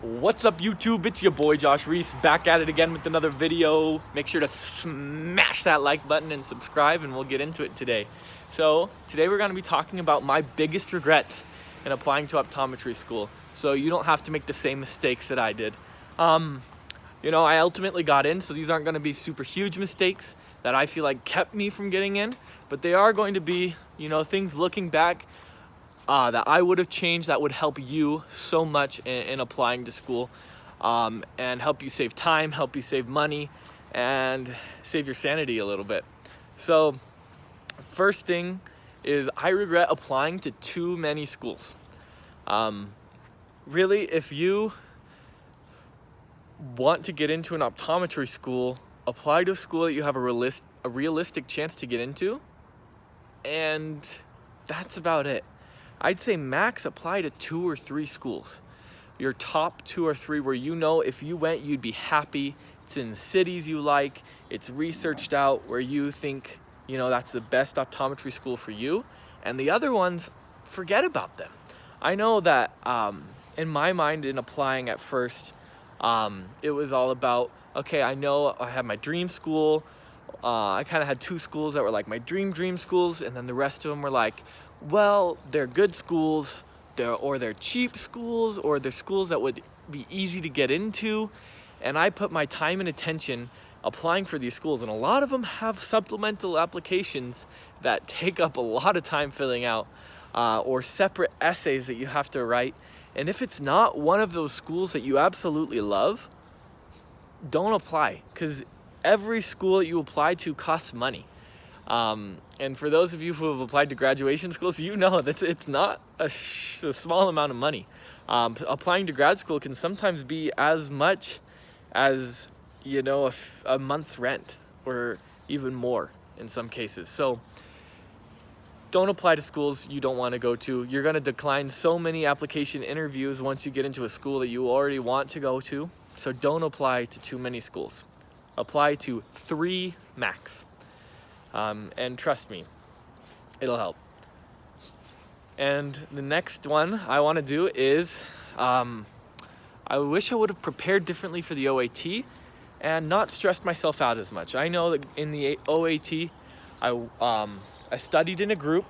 What's up YouTube? It's your boy Josh Reese back at it again with another video. Make sure to smash that like button and subscribe and we'll get into it today. So today we're going to be talking about my biggest regrets in applying to optometry school, so you don't have to make the same mistakes that I did. I ultimately got in, so these aren't going to be super huge mistakes that I feel like kept me from getting in, but they are going to be, things looking back that I would have changed that would help you so much in applying to school, and help you save time, help you save money, and save your sanity a little bit. So first thing is I regret applying to too many schools. Really, if you want to get into an optometry school, apply to a school that you have a realistic chance to get into, and that's about it. I'd say max apply to 2 or 3 schools. Your top 2 or 3 where if you went you'd be happy. It's in cities you like, it's researched out, where you think that's the best optometry school for you, and the other ones, forget about them. I know that in my mind, in applying at first, it was all about, okay, I know I have my dream school. I kind of had 2 schools that were like my dream schools, and then the rest of them were like, well, they're good schools, they're cheap schools, or they're schools that would be easy to get into. And I put my time and attention applying for these schools, and a lot of them have supplemental applications that take up a lot of time filling out, or separate essays that you have to write. And if it's not one of those schools that you absolutely love, don't apply, because every school that you apply to costs money. And for those of you who have applied to graduation schools, that it's not a small amount of money. Applying to grad school can sometimes be as much as, a month's rent, or even more in some cases. So don't apply to schools you don't want to go to. You're going to decline so many application interviews once you get into a school that you already want to go to. So don't apply to too many schools. Apply to 3 max. And trust me, it'll help. And the next one I want to do is, I wish I would have prepared differently for the OAT and not stressed myself out as much. I know that in the OAT, I studied in a group,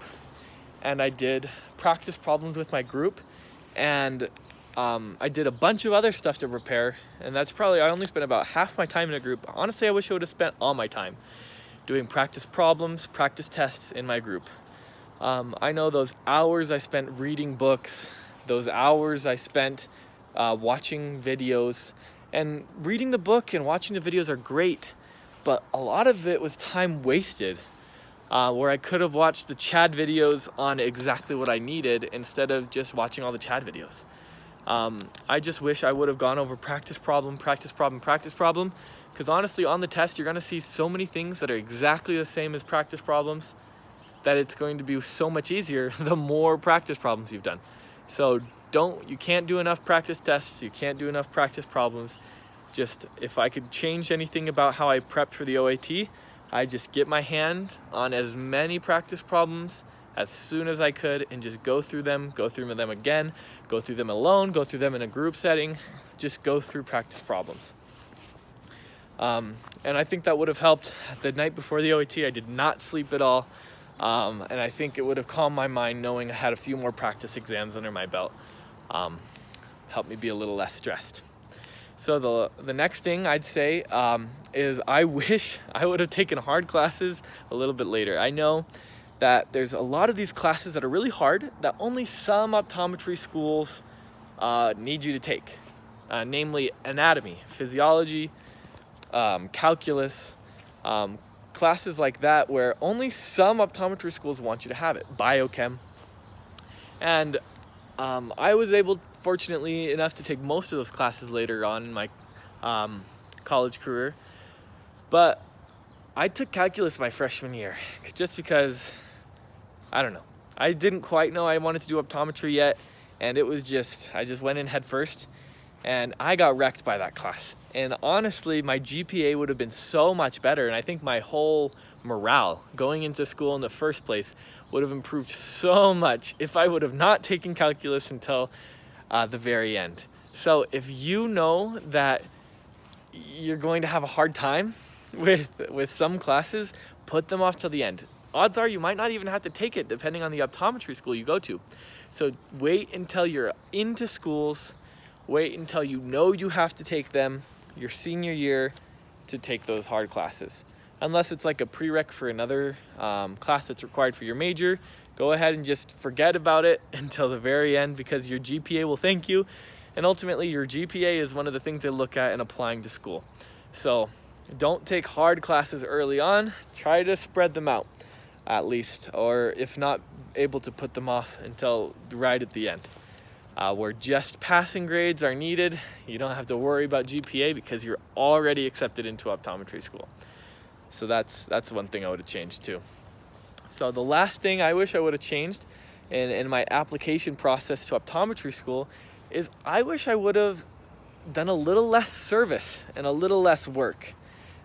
and I did practice problems with my group, and I did a bunch of other stuff to prepare, and I only spent about half my time in a group. Honestly, I wish I would have spent all my time doing practice problems, practice tests in my group. I know those hours I spent reading books, those hours I spent watching videos, and reading the book and watching the videos are great, but a lot of it was time wasted, where I could have watched the Chad videos on exactly what I needed instead of just watching all the Chad videos. I just wish I would have gone over practice problem, because honestly, on the test, you're going to see so many things that are exactly the same as practice problems that it's going to be so much easier the more practice problems you've done. So you can't do enough practice tests, you can't do enough practice problems. Just, if I could change anything about how I prepped for the OAT, I just get my hand on as many practice problems as soon as I could and just go through them again, go through them alone, go through them in a group setting, just go through practice problems. And I think that would have helped. The night before the OAT, I did not sleep at all, and I think it would have calmed my mind knowing I had a few more practice exams under my belt. Helped me be a little less stressed. So the next thing I'd say is I wish I would have taken hard classes a little bit later. I know that there's a lot of these classes that are really hard that only some optometry schools need you to take, namely anatomy, physiology, calculus, classes like that where only some optometry schools want you to have it, biochem. And I was fortunately enough to take most of those classes later on in my college career, but I took calculus my freshman year just because, I don't know, I didn't quite know I wanted to do optometry yet, and I just went in head first, and I got wrecked by that class. And honestly, my GPA would have been so much better, and I think my whole morale going into school in the first place would have improved so much if I would have not taken calculus until the very end. So if you know that you're going to have a hard time with some classes, put them off till the end. Odds are you might not even have to take it depending on the optometry school you go to. So wait until you're into schools, wait until you know you have to take them your senior year to take those hard classes. Unless it's like a prereq for another class that's required for your major, go ahead and just forget about it until the very end, because your GPA will thank you. And ultimately, your GPA is one of the things they look at in applying to school. So don't take hard classes early on. Try to spread them out at least, or if not able to put them off until right at the end. Where just passing grades are needed, you don't have to worry about GPA because you're already accepted into optometry school. So that's one thing I would have changed too. So the last thing I wish I would have changed in my application process to optometry school is I wish I would have done a little less service and a little less work.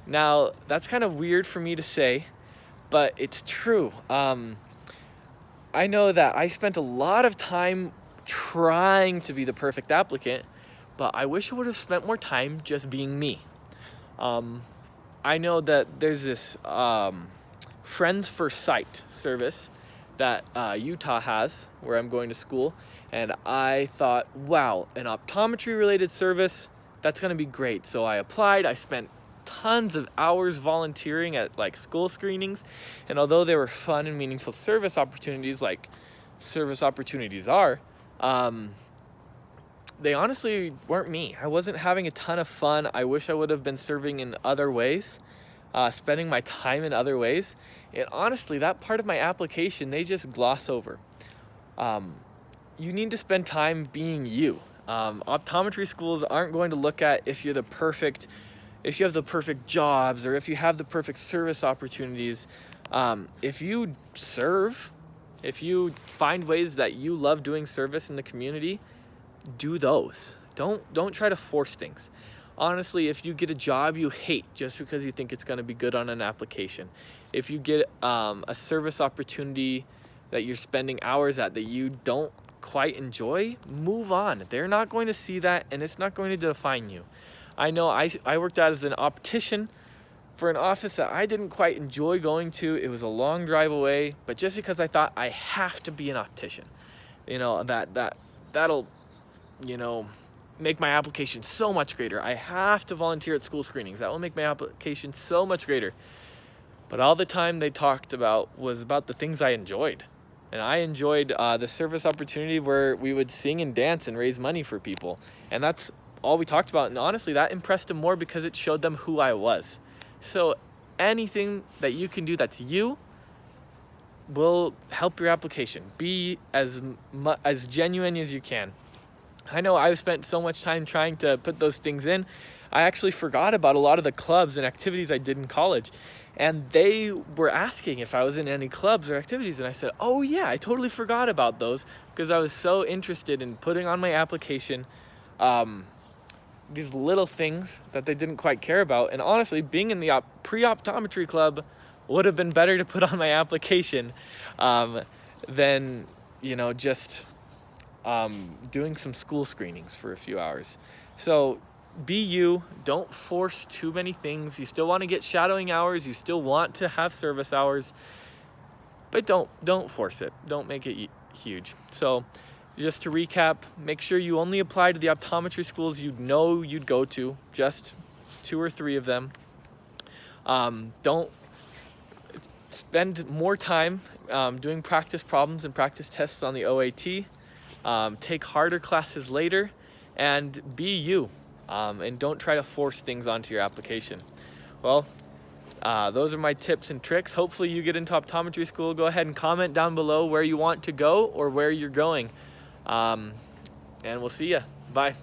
Now, that's kind of weird for me to say, but it's true. I know that I spent a lot of time trying to be the perfect applicant, but I wish I would have spent more time just being me. I know that there's this Friends for Sight service that Utah has where I'm going to school. And I thought, wow, an optometry related service, that's gonna be great. So I applied, I spent tons of hours volunteering at like school screenings. And although they were fun and meaningful service opportunities, like service opportunities are, they honestly weren't me. I wasn't having a ton of fun. I wish I would have been serving in other ways, spending my time in other ways. And honestly, that part of my application, they just gloss over. You need to spend time being you. Optometry schools aren't going to look at if you have the perfect jobs or if you have the perfect service opportunities. If you serve, if you find ways that you love doing service in the community, do those. Don't try to force things. Honestly, if you get a job you hate just because you think it's going to be good on an application, if you get a service opportunity that you're spending hours at that you don't quite enjoy, move on. They're not going to see that, and it's not going to define you. I know I worked out as an optician for an office that I didn't quite enjoy going to. It was a long drive away, but just because I thought I have to be an optician, that'll make my application so much greater. I have to volunteer at school screenings. That will make my application so much greater. But all the time they talked about was about the things I enjoyed. And I enjoyed the service opportunity where we would sing and dance and raise money for people. And that's all we talked about. And honestly, that impressed them more because it showed them who I was. So anything that you can do that's you will help your application. Be as genuine as you can. I know I've spent so much time trying to put those things in. I actually forgot about a lot of the clubs and activities I did in college. And they were asking if I was in any clubs or activities. And I said, oh yeah, I totally forgot about those because I was so interested in putting on my application these little things that they didn't quite care about. And honestly, being in the pre-optometry club would have been better to put on my application than, just doing some school screenings for a few hours. So be you. Don't force too many things. You still want to get shadowing hours. You still want to have service hours, but don't force it. Don't make it huge. So just to recap, make sure you only apply to the optometry schools you know you'd go to, just 2 or 3 of them. Don't spend more time doing practice problems and practice tests on the OAT. Take harder classes later, and be you. And don't try to force things onto your application. Well, those are my tips and tricks. Hopefully you get into optometry school. Go ahead and comment down below where you want to go or where you're going. And we'll see ya. Bye.